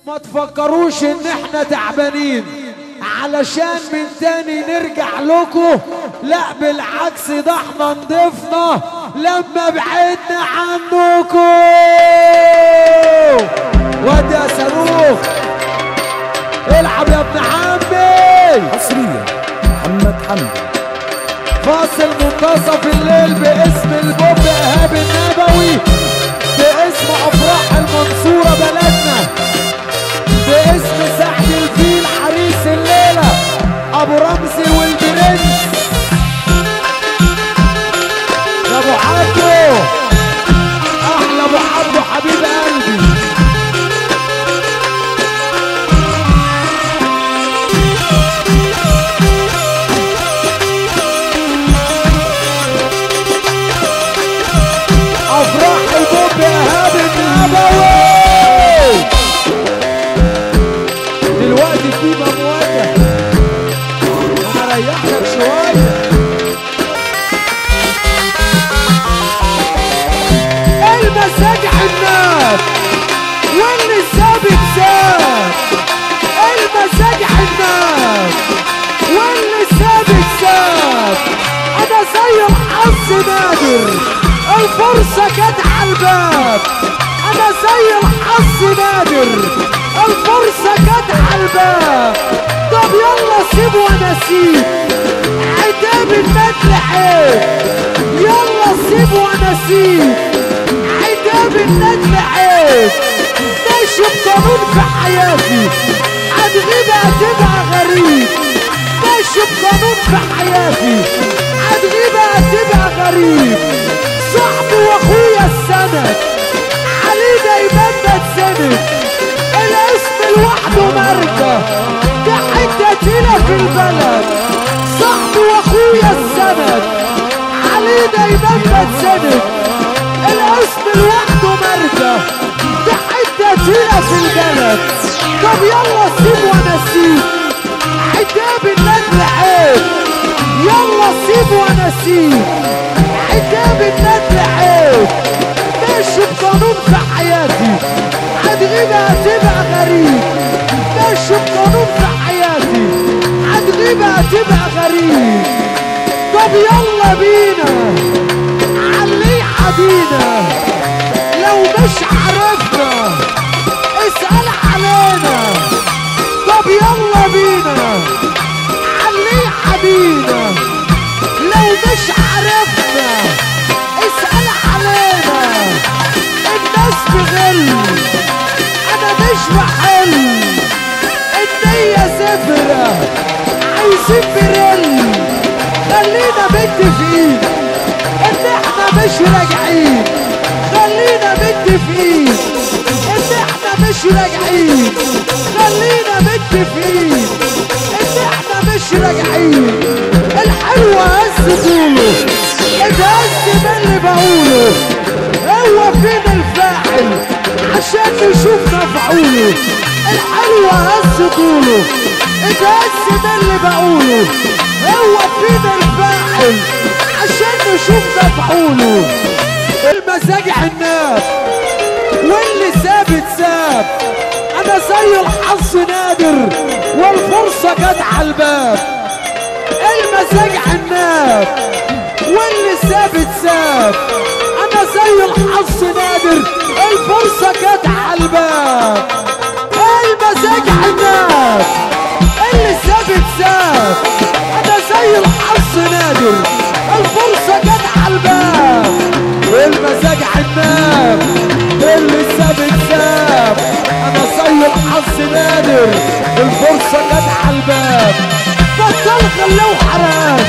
ما تفكروش ان احنا تعبانين علشان من تاني نرجع لكم، لا بالعكس ده احنا نضفنا لما بعدنا عنكم. وادي يا صاروخ العب يا ابن عمي. حصريا محمد حمدي. فاصل منتصف الليل باسم البوب ايهاب النبوي، باسم افراح المنصورة بلدنا، باسم سعد الفيل عريس الليلة ابو رمزي والبرنس يا ابو عبدو، احلى ابو عبدو حبيب قلبي. افراح البوب ايهاب النبوي دلوقتي في مواجهة انا ريحتك شوية. المساج عناب واللي سابق ساب، المساج عناب واللي سابق ساب. انا زي الحظ نادر الفرصة كانت عالباب، انا زي الحظ نادر الفرصة كانت عالباب. طب يلا سيب وانا سيب عتاب الندل عيب، يلا سيب وانا سيب عتاب الندل عيب. ماشي بقانون في حياتي هتغيب هتبقى غريب، ماشي بقانون في حياتي هتغيب هتبقى غريب. صاحبي واخويا السند عليه دايما بتسند، الاسم لوحده ماركة ده حتة تقيلة في البلد. صاحبي واخويا السند عليه دايما بتسند، الاسم لوحده ماركة ده حتة تقيلة في البلد. طب يلا سيب وانا سيب عتاب الندل عيب، يلا سيب وانا سيب عتاب الندل عيب. ماشي بقانون في حياتي هتغيب هتبقى غريب، ماشي بقانون في حياتي هتغيب هتبقى غريب. طب يلا بينا علي حدينا، لو مش عرفنا اسأل علينا. طب يلا بينا علي حدينا، لو مش عرفنا اسأل علينا. الناس بغل انا مش بحل، النية زفرة عايزين برل. خلينا متفقين ان احنا مش راجعين، خلينا متفقين ان احنا مش راجعين، خلينا متفقين ان احنا مش راجعين. الحلوة هز طوله اتهز من اللي بقوله، هو فين الفاعل عشان نشوف مفعوله. الحلوة هز طوله اتهز من اللي بقوله، هو فين الفاعل عشان نشوف مفعوله. المزاج عناب واللي ساب اتساب، انا زي الحظ نادر والفرصة جت عالباب. المزاج عناب واللي ساب اتساب، انا زي الحظ نادر الفرصة جت عالباب. المزاج عناب اللي ساب اتساب، انا زي الحظ نادر الفرصة جت عالباب. المزاج عناب اللي ساب اتساب، انا زي الحظ نادر الفرصة جت عالباب. بطل غلة وحرام،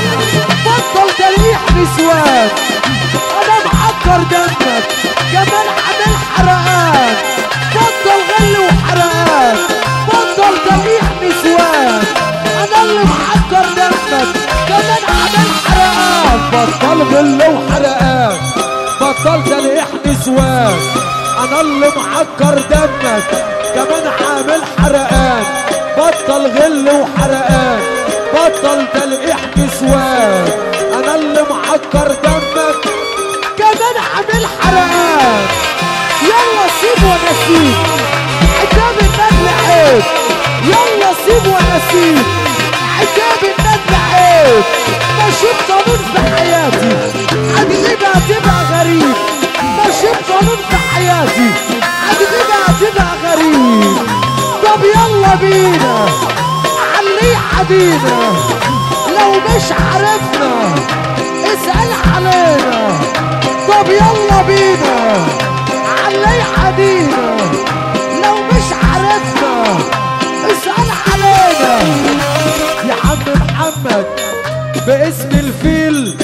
بطل تلقيح نسوان، انا محكر دمك كمان عامل حرقان. بطل غل وحرقان، بطل تلقيح نسوان، انا اللي محكر دمك كمان عامل حرقان. بطل غل وحرقان، بطل تلقيح نسوان، انا اللي محكر دمك كمان عامل حرقان. بطل غل وحرقان، بطل تلقيح نسوان، انا اللي معكر دمك كمان عامل حرقان. يلا سيب وانا سيب عتاب النجل غريب، عتاب الناس بعيب، ماشي بقانون في حياتي، هتغيبها تبقى غريب، ماشي بقانون في حياتي، هتغيبها تبقى غريب. طب يلا بينا علي عدينا، لو مش عرفنا اسأل علينا. طب يلا بينا علي عدينا، لو مش عرفنا اسأل علينا. يا عم محمد باسم الفيل